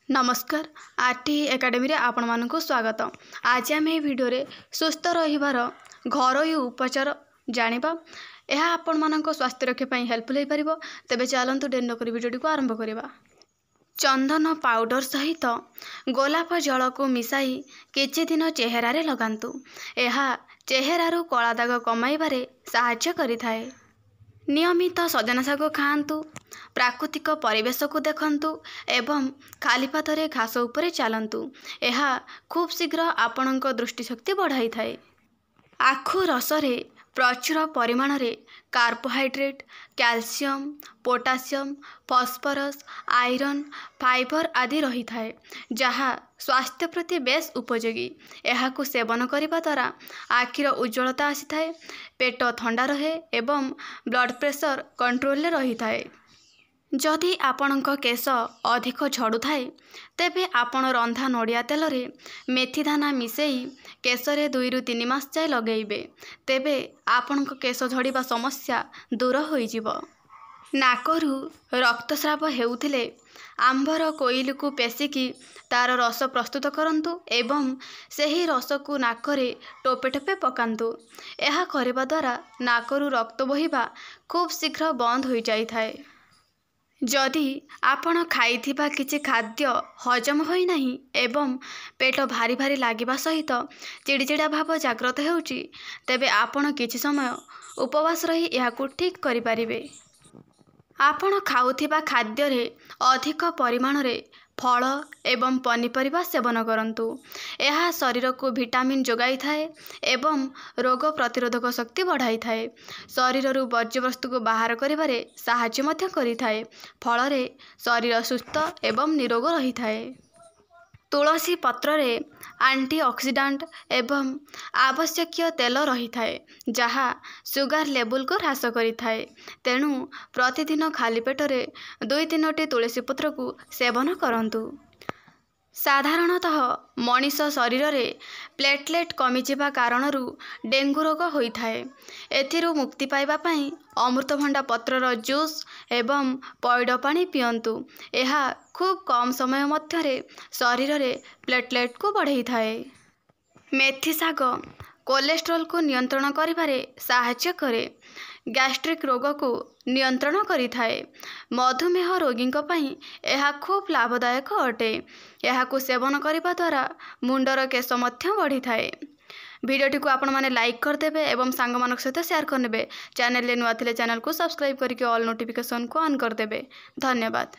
नमस्कार RT academy रे आपण मानक स्वागत। आज आम भिडियो रे सुस्थ रहिबार घरोई उपचार जानिबा। यह आपण मानक स्वास्थ्य रक्षा पई हेल्पफुल हो पारिबो। तेबे चलंतु डेन करी भिडियो को आरंभ करिबा। चंदन पाउडर सहित गोलाप जल को मिसाई किछि दिन चेहरा रे लगांतु। यह चेहरारू कला दाग कमाइबारे सहायता करिथाए। नियमित सजना शाग खाआंतु, प्राकृतिक परिवेश को देखंतु एवं खाली पाथरे घास उपरे चलंतु। यह खूब शीघ्र आपणक दृष्टिशक्ति बढ़ाई थाए। आखु रसरे प्रचुर परिमाण रे carbohydrate, calcium, potassium, phosphorus, iron, fibre आदि रही थाए, जहाँ स्वास्थ्य प्रति बेस उपयोगी। यह सेवन करने द्वारा आखिर उज्ज्वलता आसी थाए, पेट ठंडा रहे एवं ब्लड प्रेशर कंट्रोल रही थाए। जदि आपणक केश अधिक झड़ू थाए तेबे आपण रंधा नड़िया तेल रे मेथी दाना मिसेई केशरे 2 ରୁ 3 मास जाए लगेइबे। तेबे आपणक केश झड़िबा समस्या दूर होइजिबो। नाकरू रक्तस्राव हेउथिले आंबर कोइल को पेसिकी तार रस प्रस्तुत करंतु एवं सही रस को नाकरे टोपे टोपे पकांतु। यह करबा द्वारा नाकरू रक्त बहिबा खूब शीघ्र बंद हो जाई थाए। जदि आपण खाइथिबा किछि खाद्य हजम होई नाही एवं पेट भारी भारी लागिबा सहित चिड़चिड़ा भाव जाग्रत हेउची, तेबे आपण किछि समय उपवास रही याकू ठीक करि परिबे। आपण खाउथिबा खाद्य रे अधिक परिमाण रे फल एवं पनीपरिबा सेवन करंतु। यह शरीर को विटामिन जोगाई थाए एवं रोग प्रतिरोधक शक्ति बढ़ाई थाए। शरीर रु वर्ज्य वस्तु को बाहर करिबारे सहायता मध्य करि थाए। फल रे शरीर सुस्थ एवं निरोग रही थाए। तुलसी पत्र रे एंटीऑक्सीडेंट एवं आवश्यकीय तेल रही थाए, जहाँ सुगर लेवल को ह्रास करि थाए। तेणु प्रतिदिन खाली पेटरे 2-3 तुलसी पत्र को सेवन करंतु। साधारणतः मनीष शरीर रे प्लेटलेट कमिजिबा कारणरू डेंगू रोग होई थाए। एथिरू मुक्ति पाइबा पई अमृतभंडा पत्रर जूस एवं पैड पानी पियंतु। यह खूब कम समय मध्यरे शरीर रे प्लेटलेट को बढ़ाई थाए। मेथी शाग कोलेस्ट्रॉल को नियंत्रण करिबारे सहायता करे। गैस्ट्रिक रोग को नियंत्रण करि थाए। मधुमेह रोगी पई यह खूब लाभदायक अटे। यह को सेवन करबा द्वारा मुंडर केश मध्य बढ़ी थाए। वीडियोटी को आपण माने लाइक कर देबे एवं सांग मानक सहित शेयर कर नेबे। चैनल ले नुआ थिले चैनल को सब्सक्राइब करके ऑल नोटिफिकेशन को ऑन कर देबे। धन्यवाद।